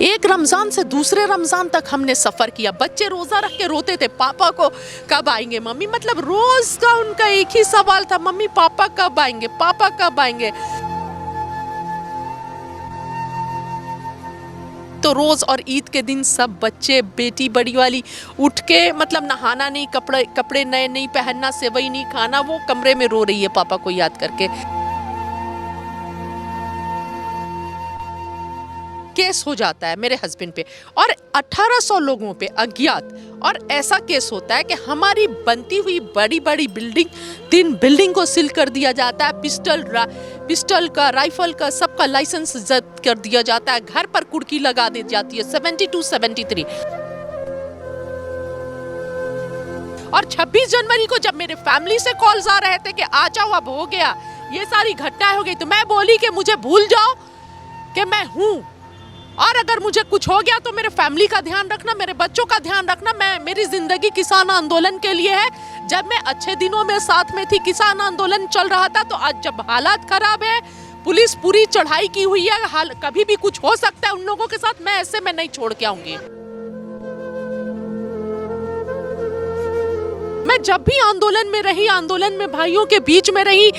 एक रमज़ान से दूसरे रमज़ान तक हमने सफ़र किया। बच्चे रोज़ा रख के रोते थे, पापा को कब आएंगे मम्मी, मतलब रोज़ का उनका एक ही सवाल था, मम्मी पापा कब आएंगे, पापा कब आएंगे। तो रोज़ और ईद के दिन सब बच्चे, बेटी बड़ी वाली उठ के, मतलब नहाना नहीं, कपड़े नए नहीं पहनना, सेवई नहीं खाना, वो कमरे में रो रही है पापा को याद करके। केस हो जाता है मेरे हस्बैंड पे और 1800 लोगों पे अज्ञात, और ऐसा केस होता है कि हमारी बनती हुई बड़ी बड़ी बिल्डिंग को सील कर दिया जाता है, पिस्टल का, राइफल का, सबका लाइसेंस जब्त कर दिया जाता है, घर पर कुर्की लगा दी जाती है 72, 73। और 26 जनवरी को जब मेरे फैमिली से कॉल्स आ रहे थे कि आ जाओ अब हो गया, ये सारी घटनाएं हो गई, तो मैं बोली कि मुझे भूल जाओ कि मैं हूँ, और अगर मुझे कुछ हो गया तो मेरे फैमिली का ध्यान रखना, मेरे बच्चों का ध्यान रखना। मेरी जिंदगी किसान आंदोलन के लिए है। जब मैं अच्छे दिनों में साथ में थी, किसान आंदोलन चल रहा था, तो आज जब हालात खराब है, पुलिस पूरी चढ़ाई की हुई है, कभी भी कुछ हो सकता है उन लोगों के साथ, मैं ऐसे में नहीं छोड़ के आऊंगी। मैं जब भी आंदोलन में रही, आंदोलन में भाइयों के बीच में रही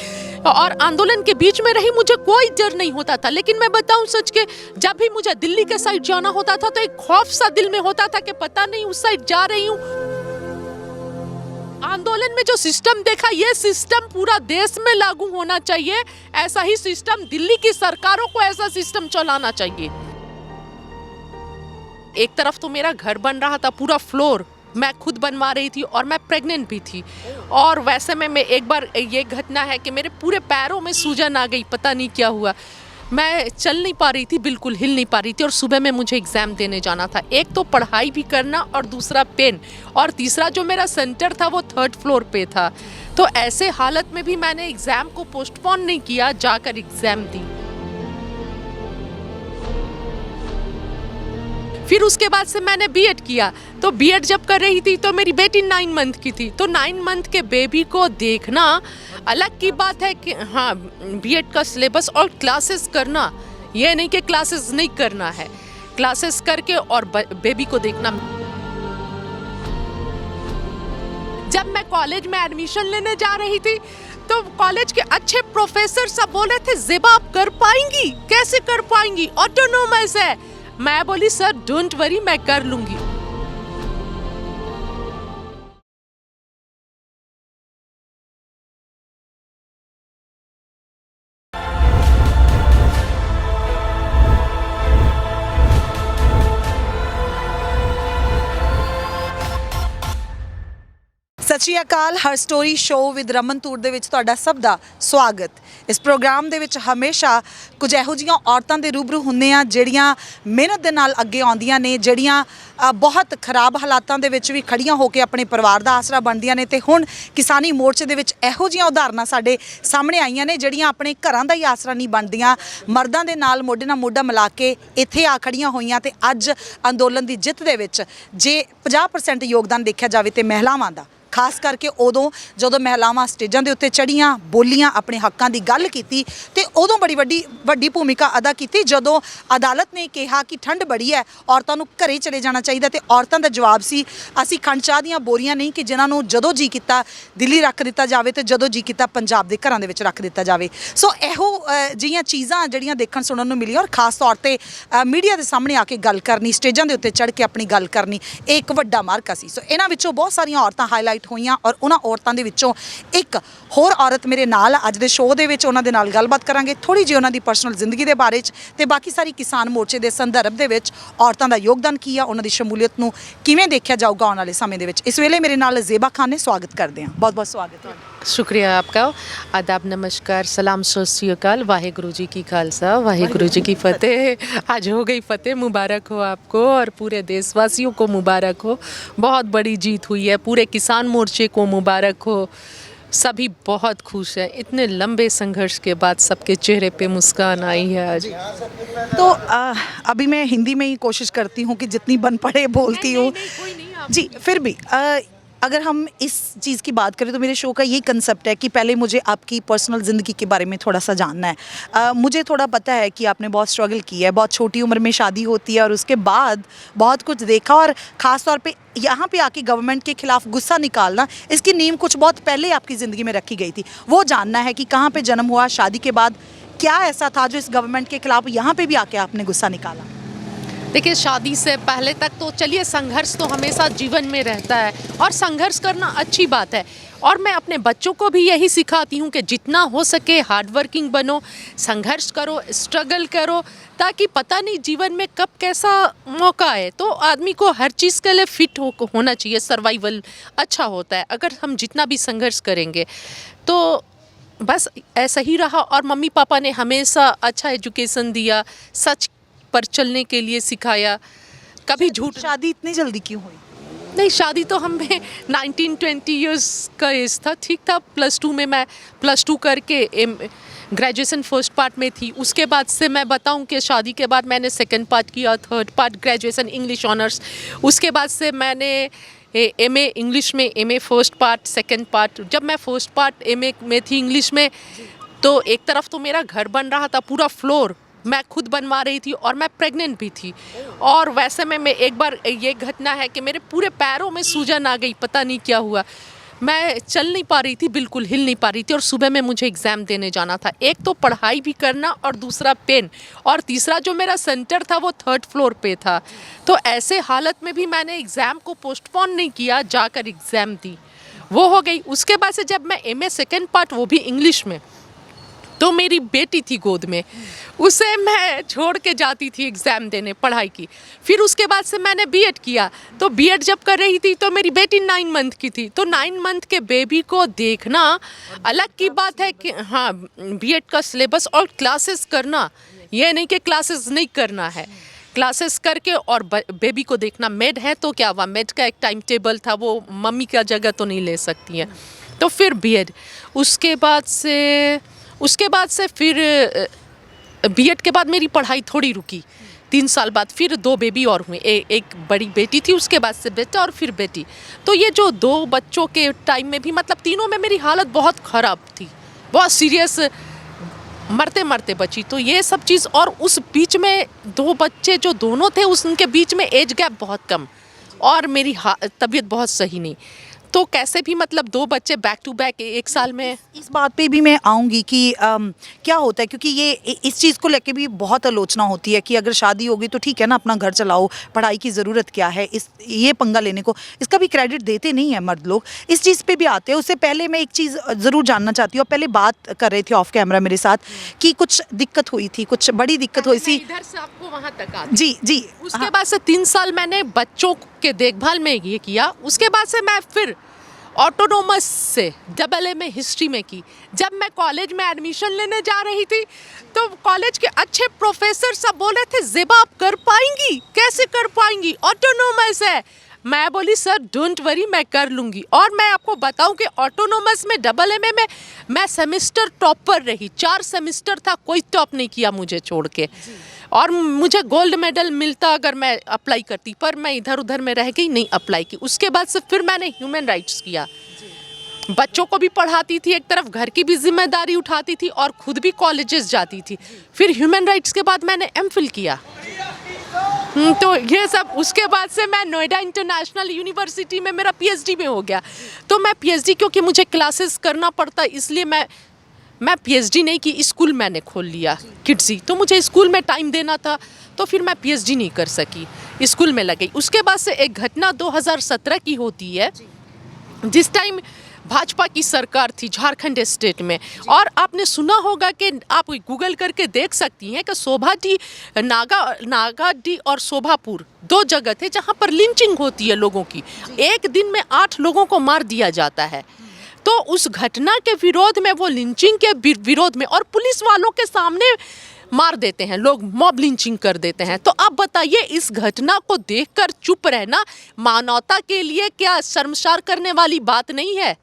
और आंदोलन के बीच में रही, मुझे कोई डर नहीं होता था। लेकिन मैं बताऊं सच के, जब भी मुझे दिल्ली के साइड जाना होता था तो एक खौफ सा दिल में होता था कि पता नहीं उस साइड जा रही हूं। आंदोलन में जो सिस्टम देखा, ये सिस्टम पूरा देश में लागू होना चाहिए। ऐसा ही सिस्टम दिल्ली की सरकारों को, ऐसा सिस्टम चलाना चाहिए। एक तरफ तो मेरा घर बन रहा था, पूरा फ्लोर मैं खुद बनवा रही थी, और मैं प्रेग्नेंट भी थी। और वैसे में मैं एक बार, ये घटना है कि मेरे पूरे पैरों में सूजन आ गई, पता नहीं क्या हुआ, मैं चल नहीं पा रही थी, बिल्कुल हिल नहीं पा रही थी, और सुबह में मुझे एग्ज़ाम देने जाना था। एक तो पढ़ाई भी करना और दूसरा पेन, और तीसरा जो मेरा सेंटर था वो 3rd फ्लोर पे था। तो ऐसे हालत में भी मैंने एग्ज़ाम को पोस्टपोन नहीं किया, जाकर एग्ज़ाम दी। फिर उसके बाद से मैंने बीएड किया। तो बीएड जब कर रही थी तो मेरी बेटी 9 मंथ की थी, तो 9 मंथ के बेबी को देखना अलग की बात है कि हाँ, बीएड का सिलेबस और क्लासेस करना, ये नहीं कि क्लासेस नहीं करना है, क्लासेस करके और बेबी को देखना। जब मैं कॉलेज में एडमिशन लेने जा रही थी तो कॉलेज के अच्छे प्रोफेसर सब बोल रहे थे, ज़ेबा आप कर पाएंगी, कैसे कर पाएंगी, ऑटोनोमस है। मैं बोली सर डोंट वरी, मैं कर लूंगी। सत श्री अकाल। हर स्टोरी शो विद रमन तूर ਦੇ ਵਿੱਚ ਤੁਹਾਡਾ ਸਭ ਦਾ ਸਵਾਗਤ। ਇਸ ਪ੍ਰੋਗਰਾਮ ਦੇ ਵਿੱਚ ਹਮੇਸ਼ਾ ਕੁਝ ਇਹੋ ਜਿਹੀਆਂ ਔਰਤਾਂ ਦੇ ਰੂਬਰੂ ਹੁੰਦੇ ਆ ਜਿਹੜੀਆਂ ਮਿਹਨਤ ਦੇ ਨਾਲ ਅੱਗੇ ਆਉਂਦੀਆਂ ਨੇ, ਜਿਹੜੀਆਂ ਬਹੁਤ ਖਰਾਬ ਹਾਲਾਤਾਂ ਦੇ ਵਿੱਚ ਵੀ ਖੜੀਆਂ ਹੋ ਕੇ ਆਪਣੇ ਪਰਿਵਾਰ ਦਾ ਆਸਰਾ ਬਣਦੀਆਂ ਨੇ। ਤੇ ਹੁਣ ਕਿਸਾਨੀ ਮੋਰਚੇ ਦੇ ਵਿੱਚ ਇਹੋ ਜਿਹੀਆਂ ਉਦਾਹਰਨਾਂ ਸਾਡੇ ਸਾਹਮਣੇ ਆਈਆਂ ਨੇ ਜਿਹੜੀਆਂ ਆਪਣੇ ਘਰਾਂ ਦਾ ਹੀ ਆਸਰਾ ਨਹੀਂ ਬਣਦੀਆਂ, ਮਰਦਾਂ ਦੇ ਨਾਲ ਮੋਢੇ ਨਾਲ ਮੋਢਾ ਮਿਲਾ ਕੇ ਇੱਥੇ ਆ ਖੜੀਆਂ ਹੋਈਆਂ। ਤੇ ਅੱਜ ਅੰਦੋਲਨ ਦੀ ਜਿੱਤ ਦੇ ਵਿੱਚ ਜੇ 50% ਯੋਗਦਾਨ ਦੇਖਿਆ ਜਾਵੇ ਤੇ ਮਹਿਲਾਵਾਂ ਦਾ, ਖਾਸ ਕਰਕੇ ਉਦੋਂ ਜਦੋਂ ਮਹਿਲਾਵਾਂ ਸਟੇਜਾਂ ਦੇ ਉੱਤੇ ਚੜ੍ਹੀਆਂ, ਬੋਲੀਆਂ, ਆਪਣੇ ਹੱਕਾਂ ਦੀ ਗੱਲ ਕੀਤੀ, ਤੇ ਉਦੋਂ ਬੜੀ ਵੱਡੀ ਭੂਮਿਕਾ ਅਦਾ ਕੀਤੀ ਜਦੋਂ ਅਦਾਲਤ ਨੇ ਕਿਹਾ ਕਿ ਠੰਡ ਬੜੀ ਹੈ, ਔਰਤਾਂ ਨੂੰ ਘਰੇ ਚਲੇ ਜਾਣਾ ਚਾਹੀਦਾ। ਤੇ ਔਰਤਾਂ ਦਾ ਜਵਾਬ ਸੀ, ਅਸੀਂ ਖੰਡ ਚਾਹ ਦੀਆਂ ਬੋਰੀਆਂ ਨਹੀਂ ਕਿ ਜਿਨ੍ਹਾਂ ਨੂੰ ਜਦੋਂ ਜੀ ਕੀਤਾ ਦਿੱਲੀ ਰੱਖ ਦਿੱਤਾ ਜਾਵੇ ਤੇ ਜਦੋਂ ਜੀ ਕੀਤਾ ਪੰਜਾਬ ਦੇ ਘਰਾਂ ਦੇ ਵਿੱਚ ਰੱਖ ਦਿੱਤਾ ਜਾਵੇ। ਸੋ ਇਹੋ ਜਿਹੀਆਂ ਚੀਜ਼ਾਂ ਜਿਹੜੀਆਂ ਦੇਖਣ ਸੁਣਨ ਨੂੰ ਮਿਲੀਆਂ, ਔਰ ਖਾਸ ਤੌਰ 'ਤੇ ਮੀਡੀਆ ਦੇ ਸਾਹਮਣੇ ਆ ਕੇ ਗੱਲ ਕਰਨੀ, ਸਟੇਜਾਂ ਦੇ ਉੱਤੇ ਚੜ੍ਹ ਕੇ ਆਪਣੀ ਗੱਲ ਕਰਨੀ, ਇਹ ਇੱਕ ਵੱਡਾ ਮਾਰਕਾ ਸੀ। ਸੋ ਇਹਨਾਂ ਵਿੱਚੋਂ ਬਹੁਤ ਸਾਰੀਆਂ ਔਰਤਾਂ ਹਾਈਲਾਈਟ ਹੋਈਆਂ, ਔਰ ਉਹਨਾਂ ਔਰਤਾਂ ਦੇ ਵਿੱਚੋਂ ਇੱਕ ਹੋਰ ਔਰਤ ਮੇਰੇ ਨਾਲ ਅੱਜ ਦੇ ਸ਼ੋਅ ਦੇ ਵਿੱਚ, ਉਹਨਾਂ ਦੇ ਨਾਲ ਗੱਲਬਾਤ ਕਰਾਂਗੇ ਥੋੜੀ ਜਿਹੀ ਉਹਨਾਂ ਦੀ ਪਰਸਨਲ ਜ਼ਿੰਦਗੀ ਦੇ ਬਾਰੇ 'ਚ, ਤੇ ਬਾਕੀ ਸਾਰੀ ਕਿਸਾਨ ਮੋਰਚੇ ਦੇ ਸੰਦਰਭ ਦੇ ਵਿੱਚ ਔਰਤਾਂ ਦਾ ਯੋਗਦਾਨ ਕੀ ਆ, ਉਹਨਾਂ ਦੀ ਸ਼ਮੂਲੀਅਤ ਨੂੰ ਕਿਵੇਂ ਦੇਖਿਆ ਜਾਊਗਾ ਆਉਣ ਵਾਲੇ ਸਮੇਂ ਦੇ ਵਿੱਚ। ਇਸ ਵੇਲੇ ਮੇਰੇ ਨਾਲ ਜ਼ੇਬਾ ਖਾਨ ਨੇ, ਸਵਾਗਤ ਕਰਦੇ ਹਾਂ। बहुत बहुत स्वागत है। शुक्रिया आपका। आदाब, नमस्कार, सलाम, सत श्री अकाल, वाहेगुरु जी की खालसा, वाहेगुरु जी की फतेह। आज हो गई फतेह, मुबारक हो आपको और पूरे देशवासियों को मुबारक हो। बहुत बड़ी जीत हुई है, पूरे किसान मोर्चे को मुबारक हो। सभी बहुत खुश हैं, इतने लंबे संघर्ष के बाद सबके चेहरे पे मुस्कान आई है आज। तो अभी मैं हिंदी में ही कोशिश करती हूँ कि जितनी बन पड़े बोलती हूँ जी। फिर भी अगर हम इस चीज़ की बात करें तो मेरे शो का यही कंसेप्ट है कि पहले मुझे आपकी पर्सनल ज़िंदगी के बारे में थोड़ा सा जानना है। मुझे थोड़ा पता है कि आपने बहुत स्ट्रगल किया है, बहुत छोटी उम्र में शादी होती है और उसके बाद बहुत कुछ देखा, और ख़ास तौर पे यहाँ पे आके गवर्नमेंट के खिलाफ गुस्सा निकालना, इसकी नींव कुछ बहुत पहले आपकी ज़िंदगी में रखी गई थी। वो जानना है कि कहाँ पर जन्म हुआ, शादी के बाद क्या ऐसा था जो इस गवर्नमेंट के खिलाफ यहाँ पर भी आके आपने गुस्सा निकाला? देखिए, शादी से पहले तक तो चलिए संघर्ष तो हमेशा जीवन में रहता है और संघर्ष करना अच्छी बात है। और मैं अपने बच्चों को भी यही सिखाती हूँ कि जितना हो सके हार्ड वर्किंग बनो, संघर्ष करो, स्ट्रगल करो, ताकि पता नहीं जीवन में कब कैसा मौका आए। तो आदमी को हर चीज़ के लिए फिट होना चाहिए, सर्वाइवल अच्छा होता है अगर हम जितना भी संघर्ष करेंगे। तो बस ऐसा ही रहा और मम्मी पापा ने हमेशा अच्छा एजुकेशन दिया, सच पर चलने के लिए सिखाया, कभी झूठ। शादी इतनी जल्दी क्यों हुई? नहीं, शादी तो हमें 19-20 इयर्स का एज था, ठीक था। +2 में मैं +2 करके ग्रेजुएशन फर्स्ट पार्ट में थी। उसके बाद से मैं बताऊं कि शादी के बाद मैंने सेकंड पार्ट किया, third part graduation English honours. उसके बाद से मैंने एमए इंग्लिश में, MA first part, second part. जब मैं फर्स्ट पार्ट एमए में थी इंग्लिश में, तो एक तरफ तो मेरा घर बन रहा था, पूरा फ्लोर मैं खुद बनवा रही थी और मैं प्रेग्नेंट भी थी। और वैसे में मैं एक बार ये घटना है कि मेरे पूरे पैरों में सूजन आ गई, पता नहीं क्या हुआ। मैं चल नहीं पा रही थी, बिल्कुल हिल नहीं पा रही थी और सुबह में मुझे एग्ज़ाम देने जाना था। एक तो पढ़ाई भी करना और दूसरा पेन, और तीसरा जो मेरा सेंटर था वो 3rd फ्लोर पे था। तो ऐसे हालत में भी मैंने एग्ज़ाम को पोस्टपोन नहीं किया, जाकर एग्ज़ाम दी, वो हो गई। उसके बाद से जब मैं एमए सेकेंड पार्ट, वो भी इंग्लिश में, तो मेरी बेटी थी गोद में, उसे मैं छोड़ के जाती थी एग्ज़ाम देने, पढ़ाई की। फिर उसके बाद से मैंने बीएड किया, तो बीएड जब कर रही थी तो मेरी बेटी 9 मंथ की थी। तो 9 मंथ के बेबी को देखना अलग की बात है कि हाँ, बीएड का सिलेबस और क्लासेस करना, ये नहीं कि क्लासेस नहीं करना है, क्लासेस करके और बेबी को देखना। मेड है तो क्या हुआ, मेड का एक टाइम टेबल था, वो मम्मी का जगह तो नहीं ले सकती हैं। तो फिर बीएड, उसके बाद से फिर बीएड के बाद मेरी पढ़ाई थोड़ी रुकी 3 साल बाद। फिर 2 बेबी और हुए, एक बड़ी बेटी थी, उसके बाद से बेटा और फिर बेटी। तो ये जो 2 बच्चों के टाइम में भी, मतलब तीनों में मेरी हालत बहुत ख़राब थी, बहुत सीरियस, मरते मरते बची। तो ये सब चीज़, और उस बीच में 2 बच्चे जो दोनों थे, उनके बीच में एज गैप बहुत कम और मेरी तबीयत बहुत सही नहीं। तो कैसे भी मतलब 2 बच्चे बैक टू बैक 1 साल में। इस बात पे भी मैं आऊँगी कि क्या होता है, क्योंकि ये इस चीज़ को लेके भी बहुत आलोचना होती है कि अगर शादी होगी तो ठीक है ना, अपना घर चलाओ, पढ़ाई की ज़रूरत क्या है, ये पंगा लेने को। इसका भी क्रेडिट देते नहीं है मर्द लोग, इस चीज़ पे भी आते हैं। उससे पहले मैं एक चीज़ ज़रूर जानना चाहती हूँ। पहले बात कर रहे थे ऑफ कैमरा मेरे साथ कि कुछ दिक्कत हुई थी, कुछ बड़ी दिक्कत हुई थी। इधर से आपको वहाँ तक जी जी। उसके बाद से 3 साल मैंने बच्चों के देखभाल में ये किया। उसके बाद से मैं फिर ऑटोनोमस से AA में हिस्ट्री में की। जब मैं कॉलेज में एडमिशन लेने जा रही थी तो कॉलेज के अच्छे प्रोफेसर सब बोले थे, ज़ेबा आप कर पाएंगी, कैसे कर पाएंगी, ऑटोनोमस है। मैं बोली सर डोंट वरी, मैं कर लूँगी। और मैं आपको बताऊं कि ऑटोनोमस में AA में मैं सेमेस्टर टॉपर रही, 4 सेमेस्टर था, कोई टॉप नहीं किया मुझे छोड़ के। और मुझे गोल्ड मेडल मिलता अगर मैं अप्लाई करती, पर मैं इधर उधर में रह गई, नहीं अप्लाई की। उसके बाद से फिर मैंने ह्यूमन राइट्स किया, बच्चों को भी पढ़ाती थी, एक तरफ घर की भी जिम्मेदारी उठाती थी और खुद भी कॉलेजेस जाती थी। फिर ह्यूमन राइट्स के बाद मैंने एमफिल किया। तो ये सब, उसके बाद से मैं नोएडा इंटरनेशनल यूनिवर्सिटी में मेरा PhD में हो गया। तो मैं PhD, क्योंकि मुझे क्लासेस करना पड़ता, इसलिए मैं PhD नहीं की, स्कूल मैंने खोल लिया किड्सी। तो मुझे स्कूल में टाइम देना था, तो फिर मैं PhD नहीं कर सकी, स्कूल में लग गई। उसके बाद से एक घटना 2017 की होती है, जिस टाइम भाजपा की सरकार थी झारखंड स्टेट में। और आपने सुना होगा कि आप गूगल करके देख सकती हैं कि शोभाडी, नागाडी और शोभापुर 2 जगह थे जहां पर लिंचिंग होती है लोगों की। एक दिन में 8 लोगों को मार दिया जाता है। तो उस घटना के विरोध में, वो लिंचिंग के विरोध में, और पुलिस वालों के सामने मार देते हैं लोग, मॉब लिंचिंग कर देते हैं। तो आप बताइए, इस घटना को देखकर चुप रहना मानवता के लिए क्या शर्मसार करने वाली बात नहीं है?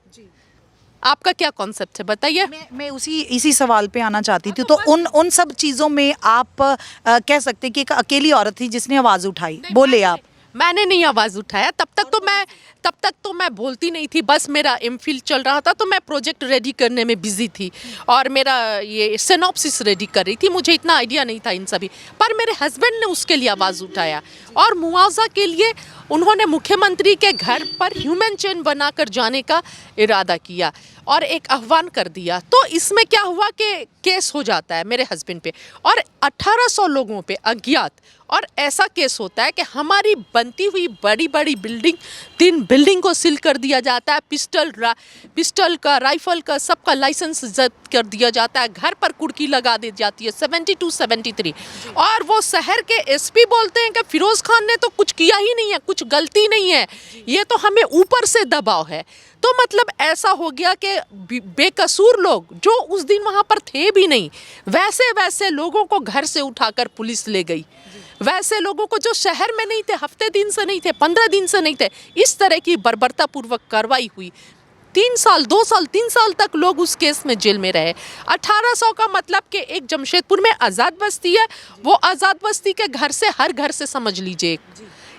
आपका क्या कॉन्सेप्ट है, बताइए। मैं इसी सवाल पे आना चाहती थी। तो उन सब चीज़ों में आप कह सकते हैं कि एक अकेली औरत थी जिसने आवाज़ उठाई, बोले आप। मैंने नहीं आवाज़ उठाया। तब तक तो मैं बोलती नहीं थी, बस मेरा एमफिल चल रहा था, तो मैं प्रोजेक्ट रेडी करने में बिजी थी और मेरा ये सिनॉप्सिस रेडी कर रही थी। मुझे इतना आइडिया नहीं था इन सभी, पर मेरे हस्बैंड ने उसके लिए आवाज़ उठाया और मुआवजा के लिए उन्होंने मुख्यमंत्री के घर पर ह्यूमन चेन बनाकर जाने का इरादा किया और एक आह्वान कर दिया। तो इसमें क्या हुआ कि केस हो जाता है मेरे हस्बैंड पे और 1800 लोगों पे अज्ञात, और ऐसा केस होता है कि हमारी बनती हुई बड़ी बड़ी तीन बिल्डिंग को सील कर दिया जाता है, पिस्टल का, राइफल का, सबका लाइसेंस जब्त कर दिया जाता है, घर पर कुर्की लगा दी जाती है 72, 73। और वो शहर के एसपी बोलते हैं कि फिरोज खान ने तो कुछ किया ही नहीं है, कुछ गलती नहीं है, ये तो हमें ऊपर से दबाव है। तो मतलब ऐसा हो गया कि बेकसूर लोग जो उस दिन वहाँ पर थे भी नहीं, वैसे लोगों को घर से उठाकर पुलिस ले गई, वैसे लोगों को जो शहर में नहीं थे, हफ्ते दिन से नहीं थे, 15 दिन से नहीं थे, इस तरह की बर्बरतापूर्वक कार्रवाई हुई। 3 साल, 2 साल, 3 साल तक लोग उस केस में जेल में रहे। 1800 का मतलब कि एक जमशेदपुर में आज़ाद बस्ती है, वो आज़ाद बस्ती के घर से, हर घर से समझ लीजिए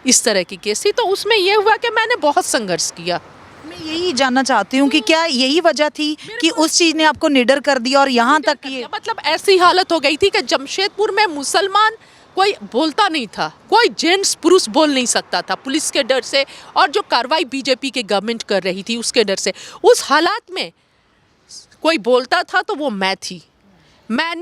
इस तरह की केस थी। तो उसमें यह हुआ कि मैंने बहुत संघर्ष किया। मैं यही जानना चाहती हूँ कि क्या यही वजह थी कि उस चीज़ ने आपको निडर कर दिया और यहाँ तक ये मतलब ऐसी हालत हो गई थी कि जमशेदपुर में मुसलमान कोई बोलता नहीं था, कोई जेंट्स पुरुष बोल नहीं सकता था पुलिस के डर से, और जो कार्रवाई बीजेपी के गवर्नमेंट कर रही थी उसके डर से। उस हालात में कोई बोलता था तो वो मैं थी। मैं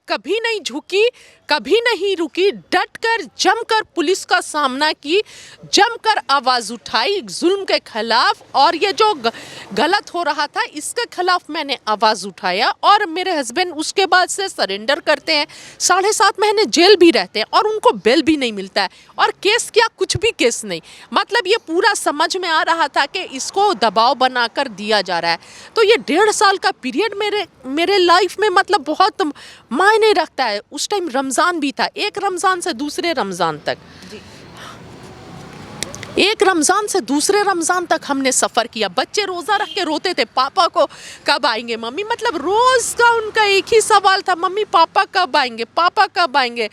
कभी नहीं झुकी, कभी नहीं रुकी, डटकर जमकर पुलिस का सामना की, जमकर आवाज़ उठाई जुल्म के खिलाफ, और ये जो गलत हो रहा था इसके खिलाफ मैंने आवाज़ उठाया। और मेरे हस्बैंड उसके बाद से सरेंडर करते हैं, 7.5 महीने जेल भी रहते हैं और उनको बेल भी नहीं मिलता है, और केस क्या, कुछ भी केस नहीं। मतलब ये पूरा समझ में आ रहा था कि इसको दबाव बनाकर दिया जा रहा है। तो ये 1.5 साल का पीरियड मेरे लाइफ में मतलब बहुत मायने रखता है। उस टाइम रमज़ान भी था, एक रमज़ान से दूसरे रमज़ान तक, एक रमज़ान से दूसरे रमज़ान तक हमने सफ़र किया। बच्चे रोज़ा रख के रोते थे, पापा को कब आएंगे मम्मी, मतलब रोज़ का उनका एक ही सवाल था, मम्मी पापा कब आएंगे, पापा कब आएंगे,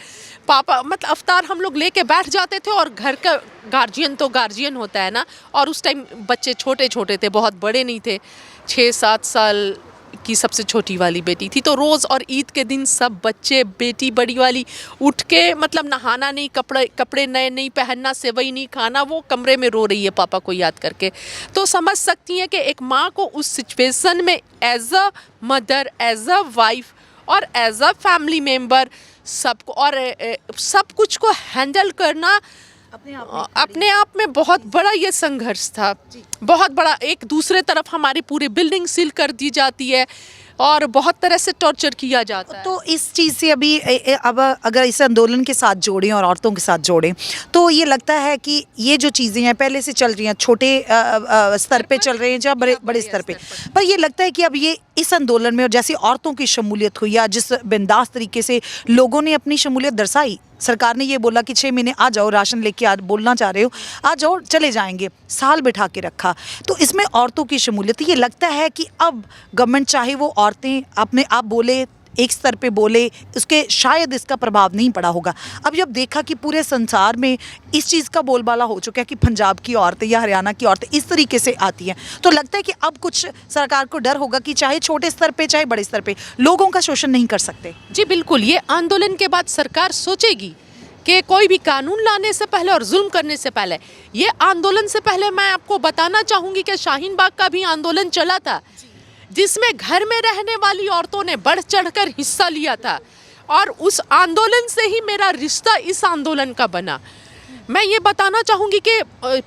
पापा। मतलब अफ्तार हम लोग लेके बैठ जाते थे और घर का गार्जियन तो गार्जियन होता है ना, और उस टाइम बच्चे छोटे छोटे थे, बहुत बड़े नहीं थे, 6-7 साल की सबसे छोटी वाली बेटी थी। तो रोज़ और ईद के दिन सब बच्चे, बेटी बड़ी वाली उठ के मतलब नहाना नहीं, कपड़े नए नहीं पहनना, सेवई नहीं खाना, वो कमरे में रो रही है पापा को याद करके। तो समझ सकती हैं कि एक माँ को उस सिचुएशन में as a mother, as a wife और एज अ फैमिली मेम्बर सबको और सब कुछ को हैंडल करना अपने आप में बहुत बड़ा ये संघर्ष था, बहुत बड़ा। एक दूसरे तरफ हमारी पूरी बिल्डिंग सील कर दी जाती है और बहुत तरह से टॉर्चर किया जाता है। तो इस चीज़ से अब अगर इस आंदोलन के साथ जोड़ें और औरतों के साथ जोड़ें, तो ये लगता है कि ये जो चीज़ें हैं पहले से चल रही हैं, छोटे स्तर पे चल रहे हैं या बड़े स्तर पे, पर ये लगता है कि अब ये इस आंदोलन में और जैसे औरतों की शमूलियत हुई या जिस बिंदास तरीके से लोगों ने अपनी शमूलियत दर्शाई, सरकार ने ये बोला कि 6 महीने आ जाओ, राशन लेके आ, बोलना चाह रहे हो आ जाओ, चले जाएंगे, साल बिठा के रखा। तो इसमें औरतों की शमूलियत, ये लगता है कि अब गवर्नमेंट चाहे वो औरतें अपने आप बोले, एक स्तर पे बोले, उसके शायद इसका प्रभाव नहीं पड़ा होगा। अब जब देखा कि पूरे संसार में इस चीज़ का बोलबाला हो चुका है कि पंजाब की औरतें या हरियाणा की औरतें इस तरीके से आती हैं, तो लगता है कि अब कुछ सरकार को डर होगा कि चाहे छोटे स्तर पे चाहे बड़े स्तर पे लोगों का शोषण नहीं कर सकते। जी बिल्कुल, ये आंदोलन के बाद सरकार सोचेगी कि कोई भी कानून लाने से पहले और जुल्म करने से पहले, ये आंदोलन से पहले मैं आपको बताना चाहूँगी कि शाहीन बाग का भी आंदोलन चला था, जिसमें घर में रहने वाली औरतों ने बढ़ चढ़कर हिस्सा लिया था, और उस आंदोलन से ही मेरा रिश्ता इस आंदोलन का बना। मैं ये बताना चाहूँगी कि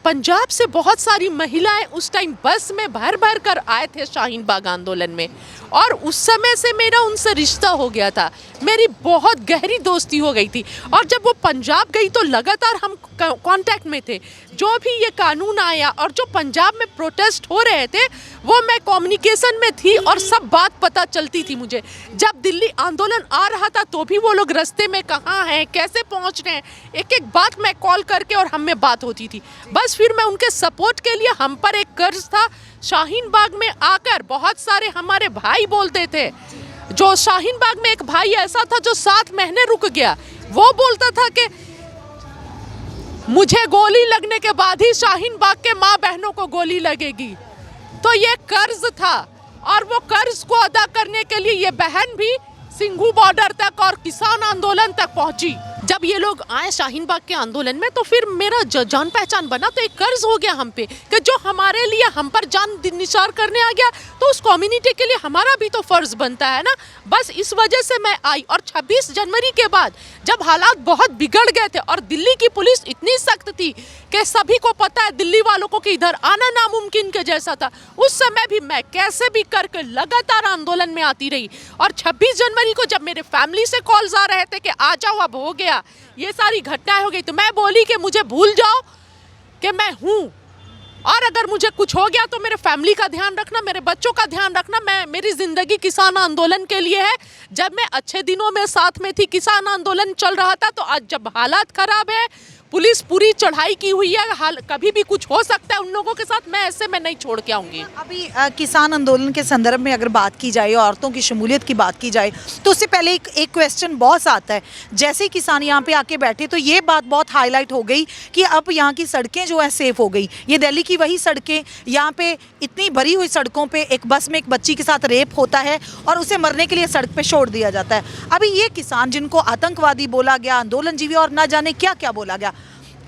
पंजाब से बहुत सारी महिलाएं उस टाइम बस में भर भर कर आए थे शाहीन बाग आंदोलन में, और उस समय से मेरा उनसे रिश्ता हो गया था, मेरी बहुत गहरी दोस्ती हो गई थी। और जब वो पंजाब गई तो लगातार हम कांटेक्ट में थे। जो भी ये कानून आया और जो पंजाब में प्रोटेस्ट हो रहे थे, वो मैं कम्युनिकेशन में थी और सब बात पता चलती थी मुझे। जब दिल्ली आंदोलन आ रहा था तो भी वो लोग रास्ते में कहाँ हैं, कैसे पहुँच रहे हैं, एक एक बात मैं कॉल करके और हम में बात होती थी। बस फिर मैं उनके सपोर्ट के लिए, हम पर एक कर्ज था, शाहीन बाग में आकर बहुत सारे हमारे भाई बोलते थे, जो शाहीन बाग में एक भाई ऐसा था जो 7 महीने रुक गया, वो बोलता था कि मुझे गोली लगने के बाद ही शाहीन बाग के माँ बहनों को गोली लगेगी। तो ये कर्ज था और वो कर्ज को अदा करने के लिए ये बहन भी सिंघू बॉर्डर तक और किसान आंदोलन तक पहुंची। जब ये लोग आए शाहीन बाग के आंदोलन में तो फिर मेरा जान पहचान बना, तो एक कर्ज हो गया हम पे कि जो हमारे लिए हम पर जान निसार करने आ गया तो उस कम्युनिटी के लिए हमारा भी तो फर्ज बनता है ना। बस इस वजह से मैं आई। और 26 जनवरी के बाद जब हालात बहुत बिगड़ गए थे और दिल्ली की पुलिस इतनी सख्त थी कि सभी को पता है दिल्ली वालों को कि इधर आना नामुमकिन के जैसा था, उस समय भी मैं कैसे भी करके लगातार आंदोलन में आती रही। और 26 जनवरी को जब मेरे फैमिली से कॉल्स आ रहे थे कि आ जाओ अब हो गया, ये सारी घटनाएं हो गई, तो मैं बोली कि मुझे भूल जाओ कि मैं हूँ, और अगर मुझे कुछ हो गया तो मेरे फैमिली का ध्यान रखना, मेरे बच्चों का ध्यान रखना। मेरी ज़िंदगी किसान आंदोलन के लिए है। जब मैं अच्छे दिनों में साथ में थी, किसान आंदोलन चल रहा था, तो आज जब हालात ख़राब है, पुलिस पूरी चढ़ाई की हुई है, कभी भी कुछ हो सकता है उन लोगों के साथ, मैं ऐसे में नहीं छोड़ के आऊँगी। अभी किसान आंदोलन के संदर्भ में अगर बात की जाए, औरतों की शमूलियत की बात की जाए, तो उससे पहले एक क्वेश्चन बहुत आता है। जैसे ही किसान यहाँ पे आके बैठे तो ये बात बहुत हाईलाइट हो गई कि अब यहाँ की सड़कें जो है सेफ हो गई। ये दिल्ली की वही सड़कें, यहाँ पे इतनी भरी हुई सड़कों पे एक बस में एक बच्ची के साथ रेप होता है और उसे मरने के लिए सड़क पे छोड़ दिया जाता है। अभी ये किसान जिनको आतंकवादी बोला गया, आंदोलनजीवी और ना जाने क्या क्या बोला गया,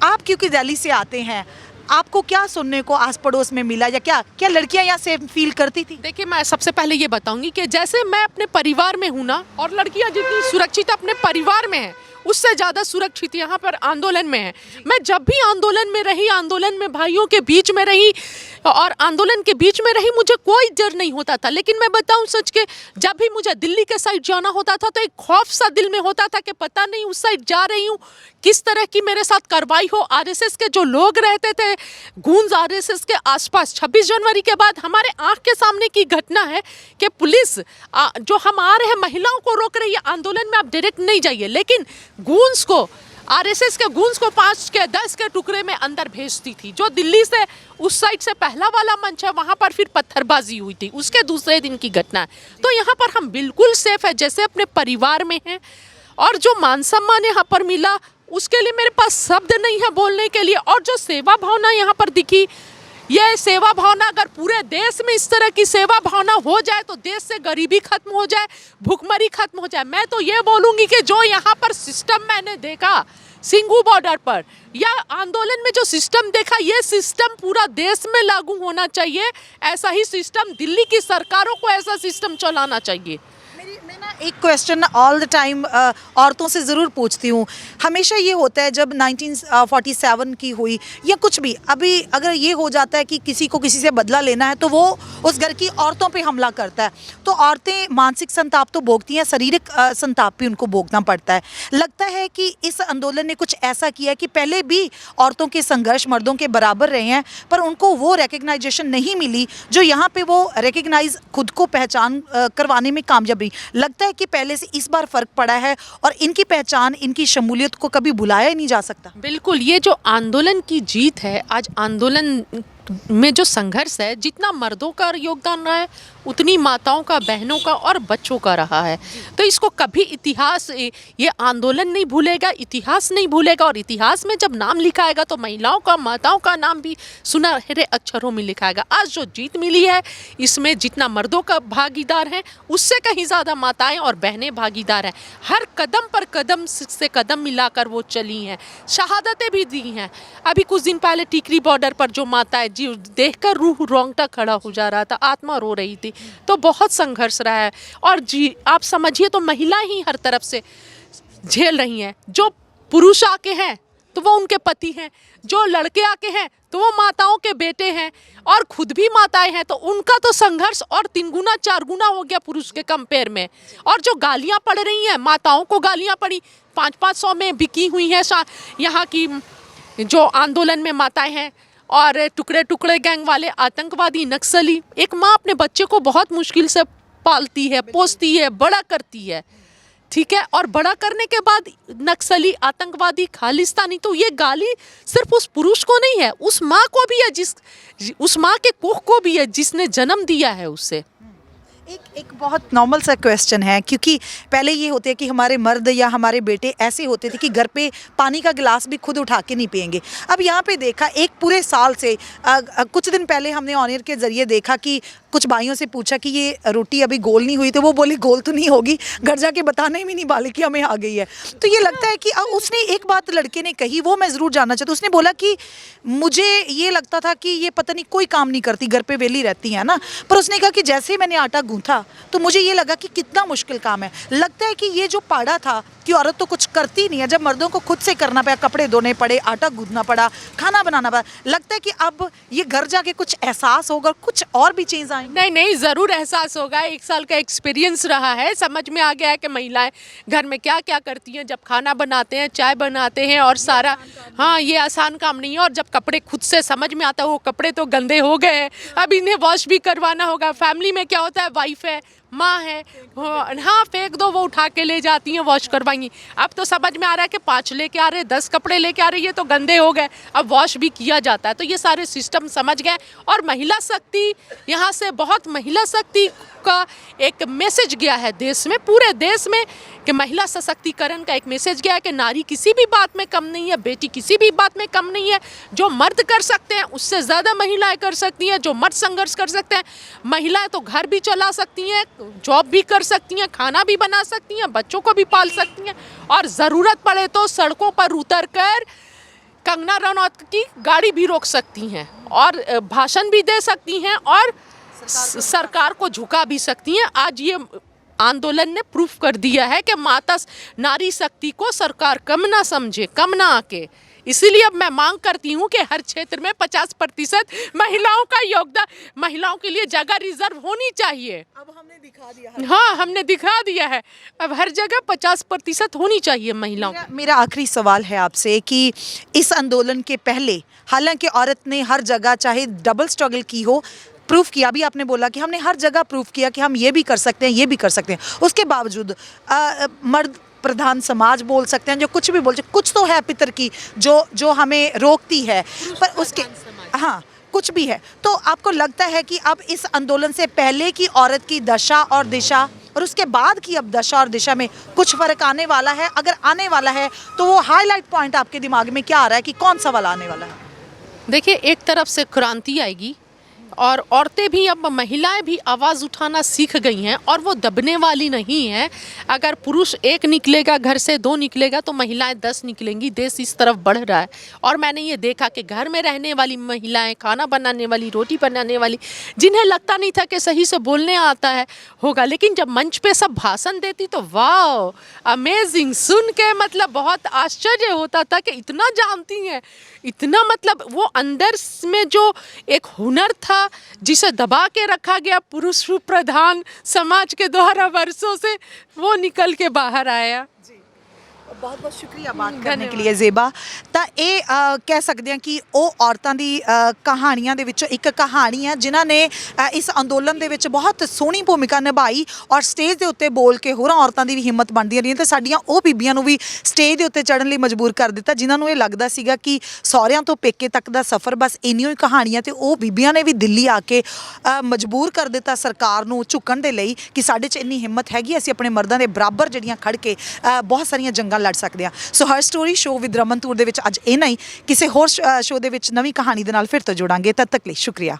आप क्योंकि दिल्ली से आते हैं, आपको क्या सुनने को आस पड़ोस में मिला, या क्या लड़कियां यहाँ सेफ फील करती थी? देखिए, मैं सबसे पहले ये बताऊंगी कि जैसे मैं अपने परिवार में हूँ ना, और लड़कियां जितनी सुरक्षित अपने परिवार में है उससे ज़्यादा सुरक्षित यहाँ पर आंदोलन में है। मैं जब भी आंदोलन में रही, आंदोलन में भाइयों के बीच में रही और आंदोलन के बीच में रही, मुझे कोई डर नहीं होता था। लेकिन मैं बताऊं सच के, जब भी मुझे दिल्ली के साइड जाना होता था तो एक खौफ सा दिल में होता था कि पता नहीं उस साइड जा रही हूँ किस तरह की मेरे साथ कार्रवाई हो। आरएसएस के जो लोग रहते थे गूंज आरएसएस के आसपास, 26 जनवरी के बाद हमारे आंख के सामने की घटना है कि पुलिस जो हम आ रहे हैं महिलाओं को रोक रही है, आंदोलन में आप डायरेक्ट नहीं जाइए, लेकिन गूंज को, आरएसएस के गूंज को 5 के 10 के टुकड़े में अंदर भेजती थी। जो दिल्ली से उस साइड से पहला वाला मंच है, वहाँ पर फिर पत्थरबाजी हुई थी, उसके दूसरे दिन की घटना है। तो यहाँ पर हम बिल्कुल सेफ है, जैसे अपने परिवार में हैं। और जो मान सम्मान यहाँ पर मिला उसके लिए मेरे पास शब्द नहीं है बोलने के लिए। और जो सेवा भावना यहाँ पर दिखी, ये सेवा भावना अगर पूरे देश में इस तरह की सेवा भावना हो जाए तो देश से गरीबी खत्म हो जाए, भूखमरी खत्म हो जाए। मैं तो ये बोलूँगी कि जो यहाँ पर सिस्टम मैंने देखा सिंघू बॉर्डर पर या आंदोलन में जो सिस्टम देखा, ये सिस्टम पूरा देश में लागू होना चाहिए। ऐसा ही सिस्टम दिल्ली की सरकारों को ऐसा सिस्टम चलाना चाहिए। मैं ना एक क्वेश्चन ऑल द टाइम औरतों से ज़रूर पूछती हूँ। हमेशा ये होता है जब 1947 की हुई या कुछ भी, अभी अगर ये हो जाता है कि किसी को किसी से बदला लेना है तो वो उस घर की औरतों पे हमला करता है, तो औरतें मानसिक संताप तो भोगती हैं, शारीरिक संताप भी उनको भोगना पड़ता है। लगता है कि इस आंदोलन ने कुछ ऐसा किया है कि पहले भी औरतों के संघर्ष मर्दों के बराबर रहे हैं, पर उनको वो रिकग्नाइजेशन नहीं मिली जो यहाँ पे वो रिकग्नाइज खुद को पहचान करवाने में कामयाबी। लगता है कि पहले से इस बार फर्क पड़ा है और इनकी पहचान, इनकी शमूलियत को कभी भुलाया ही नहीं जा सकता। बिल्कुल, ये जो आंदोलन की जीत है, आज आंदोलन में जो संघर्ष है, जितना मर्दों का योगदान रहा है उतनी माताओं का, बहनों का और बच्चों का रहा है। तो इसको कभी इतिहास, ये आंदोलन नहीं भूलेगा, इतिहास नहीं भूलेगा। और इतिहास में जब नाम लिखाएगा तो महिलाओं का, माताओं का नाम भी सुनहरे अक्षरों में लिखाएगा। आज जो जीत मिली है इसमें जितना मर्दों का भागीदार है उससे कहीं ज़्यादा माताएं और बहनें भागीदार हैं। हर कदम पर कदम से कदम मिलाकर वो चली हैं, शहादतें भी दी हैं। अभी कुछ दिन पहले टिकरी बॉर्डर पर जो माताएं, जी देखकर रूह रोंगटा खड़ा हो जा रहा था, आत्मा रो रही थी। तो बहुत संघर्ष रहा है। और जी आप समझिए तो महिलाएं ही हर तरफ से झेल रही हैं। जो पुरुष आके हैं तो वो उनके पति हैं, जो लड़के आके हैं तो वो माताओं के बेटे हैं, और खुद भी माताएं हैं तो उनका तो संघर्ष और 3 गुना 4 गुना हो गया पुरुष के कंपेयर में। और जो गालियां पड़ रही हैं, माताओं को गालियां पड़ी, 500-500 में बिकी हुई हैं यहाँ की जो आंदोलन में माताएं हैं। और टुकड़े टुकड़े गैंग वाले आतंकवादी, नक्सली, एक माँ अपने बच्चे को बहुत मुश्किल से पालती है, पोसती है, बड़ा करती है, ठीक है। और बड़ा करने के बाद नक्सली, आतंकवादी, खालिस्तानी, तो ये गाली सिर्फ उस पुरुष को नहीं है, उस माँ को भी है, उस माँ के कोख को भी है जिसने जन्म दिया है उसे। एक बहुत नॉर्मल सा क्वेश्चन है, क्योंकि पहले ये होते हैं कि हमारे मर्द या हमारे बेटे ऐसे होते थे कि घर पे पानी का गिलास भी खुद उठा के नहीं पिएंगे। अब यहाँ पे देखा एक पूरे साल से कुछ दिन पहले हमने ऑन एयर के ज़रिए देखा कि कुछ भाइयों से पूछा कि ये रोटी अभी गोल नहीं हुई, तो वो बोले गोल तो नहीं होगी, घर जाके बताने भी नहीं वाले कि हमें आ गई है। तो ये लगता है कि उसने एक बात लड़के ने कही, वो मैं ज़रूर जानना चाहती हूँ। उसने बोला कि मुझे ये लगता था कि ये पता नहीं कोई काम नहीं करती, घर पे वेली रहती है ना, पर उसने कहा कि जैसे ही मैंने आटा गूंथा तो मुझे ये लगा कि कितना मुश्किल काम है। लगता है कि ये जो पड़ा था कि औरत तो कुछ करती नहीं है, जब मर्दों को खुद से करना पड़ा, कपड़े धोने पड़े, आटा गूंथना पड़ा, खाना बनाना पड़ा, लगता है कि अब ये घर जाके कुछ एहसास होगा, कुछ और भी चीज़ आएंगी। नहीं नहीं, ज़रूर एहसास होगा। 1 साल का एक्सपीरियंस रहा है, समझ में आ गया है कि महिलाएं घर में क्या क्या करती हैं, जब खाना बनाते हैं, चाय बनाते हैं और सारा। हाँ, ये आसान काम नहीं है। और जब कपड़े खुद से समझ में आता है, वो कपड़े तो गंदे हो गए हैं, अब इन्हें वॉश भी करवाना होगा। फैमिली में क्या होता है, वाइफ है, माँ है, हाँ फेंक दो, वो उठा के ले जाती हैं, वॉश करवाएंगी। अब तो समझ में आ रहा है कि 5 लेके आ रहे, 10 कपड़े लेके आ रहे, ये तो गंदे हो गए, अब वॉश भी किया जाता है। तो ये सारे सिस्टम समझ गए। और महिला शक्ति, यहाँ से बहुत महिला शक्ति का एक मैसेज गया है देश में, पूरे देश में, कि महिला सशक्तिकरण का एक मैसेज गया है कि नारी किसी भी बात में कम नहीं है, बेटी किसी भी बात में कम नहीं है। जो मर्द कर सकते हैं उससे ज़्यादा महिलाएं कर सकती हैं, जो मर्द संघर्ष कर सकते हैं। महिलाएं तो घर भी चला सकती हैं, जॉब भी कर सकती हैं, खाना भी बना सकती हैं, बच्चों को भी पाल सकती हैं, और ज़रूरत पड़े तो सड़कों पर उतर कर कंगना रनौत की गाड़ी भी रोक सकती हैं, और भाषण भी दे सकती हैं, और सरकार को झुका भी सकती हैं। आज ये आंदोलन ने प्रूफ कर दिया है कि माता नारी शक्ति को सरकार कम ना समझे, कम ना आके। इसीलिए अब मैं मांग करती हूँ कि हर क्षेत्र में 50% महिलाओं का योगदान, महिलाओं के लिए जगह रिजर्व होनी चाहिए। अब हमने दिखा दिया है। हाँ, हमने दिखा दिया है, अब हर जगह 50% होनी चाहिए महिलाओं। मेरा आखिरी सवाल है आपसे कि इस आंदोलन के पहले, हालांकि औरत ने हर जगह चाहे डबल स्ट्रगल की हो, प्रूफ किया, अभी आपने बोला कि हमने हर जगह प्रूफ किया कि हम ये भी कर सकते हैं, ये भी कर सकते हैं, उसके बावजूद मर्द प्रधान समाज बोल सकते हैं, जो कुछ भी बोल सकते, कुछ तो है पितर की जो हमें रोकती है, पर उसके हाँ कुछ भी है। तो आपको लगता है कि अब इस आंदोलन से पहले की औरत की दशा और दिशा और उसके बाद की अब दशा और दिशा में कुछ फर्क आने वाला है? अगर आने वाला है तो वो हाईलाइट पॉइंट आपके दिमाग में क्या आ रहा है कि कौन सा वाला आने वाला है? देखिए, एक तरफ से क्रांति आएगी और औरतें भी, अब महिलाएं भी आवाज़ उठाना सीख गई हैं, और वो दबने वाली नहीं हैं। अगर पुरुष 1 निकलेगा घर से, 2 निकलेगा, तो महिलाएं 10 निकलेंगी। देश इस तरफ बढ़ रहा है। और मैंने ये देखा कि घर में रहने वाली महिलाएं, खाना बनाने वाली, रोटी बनाने वाली, जिन्हें लगता नहीं था कि सही से बोलने आता है होगा, लेकिन जब मंच पे सब भाषण देती तो वाह अमेजिंग, सुन के मतलब बहुत आश्चर्य होता था कि इतना जानती हैं, इतना, मतलब वो अंदर में जो एक हुनर था जिसे दबा के रखा गया पुरुष प्रधान समाज के द्वारा वर्षों से, वो निकल के बाहर आया। बहुत बहुत शुक्रिया बात करने के लिए ਜ਼ੇਬਾ। ਤਾਂ ਇਹ ਕਹਿ ਸਕਦੇ ਹਾਂ ਕਿ ਉਹ ਔਰਤਾਂ ਦੀ ਕਹਾਣੀਆਂ ਦੇ ਵਿੱਚੋਂ ਇੱਕ ਕਹਾਣੀ ਹੈ ਜਿਨ੍ਹਾਂ ਨੇ ਇਸ ਅੰਦੋਲਨ ਦੇ ਵਿੱਚ ਬਹੁਤ ਸੋਹਣੀ ਭੂਮਿਕਾ ਨਿਭਾਈ, ਔਰ ਸਟੇਜ ਦੇ ਉੱਤੇ ਬੋਲ ਕੇ ਹੋਰਾਂ ਔਰਤਾਂ ਦੀ ਵੀ ਹਿੰਮਤ ਬਣਦੀਆਂ ਰਹੀਆਂ, ਤੇ ਸਾਡੀਆਂ ਉਹ ਬੀਬੀਆਂ ਨੂੰ ਵੀ ਸਟੇਜ ਦੇ ਉੱਤੇ ਚੜ੍ਹਨ ਲਈ ਮਜਬੂਰ ਕਰ ਦਿੱਤਾ, ਜਿਨ੍ਹਾਂ ਨੂੰ ਇਹ ਲੱਗਦਾ ਸੀਗਾ ਕਿ ਸਹੁਰਿਆਂ ਤੋਂ ਪੇਕੇ ਤੱਕ ਦਾ ਸਫ਼ਰ ਬਸ ਇੰਨੀਆਂ ਹੀ ਕਹਾਣੀਆਂ, ਤੇ ਉਹ ਬੀਬੀਆਂ ਨੇ ਵੀ ਦਿੱਲੀ ਆ ਕੇ ਮਜਬੂਰ ਕਰ ਦਿੱਤਾ ਸਰਕਾਰ ਨੂੰ ਝੁਕਣ ਦੇ ਲਈ ਕਿ ਸਾਡੇ 'ਚ ਇੰਨੀ ਹਿੰਮਤ ਹੈਗੀ, ਅਸੀਂ ਆਪਣੇ ਮਰਦਾਂ ਦੇ ਬਰਾਬਰ ਜਿਹੜੀਆਂ ਖੜ ਕੇ ਬਹੁਤ ਸਾਰੀਆਂ ਜੰਗਾਂ ਲੜ ਸਕਦੇ ਹਾਂ। ਸੋ ਹਰ ਸਟੋਰੀ ਸ਼ੋਅ ਵਿਦ ਰਮਨ ਤੂਰ ਦੇ ਵਿੱਚ ਅੱਜ ਇੰਨਾ ਹੀ। ਕਿਸੇ ਹੋਰ ਸ਼ੋਅ ਦੇ ਵਿੱਚ ਨਵੀਂ ਕਹਾਣੀ ਦੇ ਨਾਲ ਫਿਰ ਤੋਂ ਜੁੜਾਂਗੇ। ਤਦ ਤੱਕ ਲਈ ਸ਼ੁਕਰੀਆ।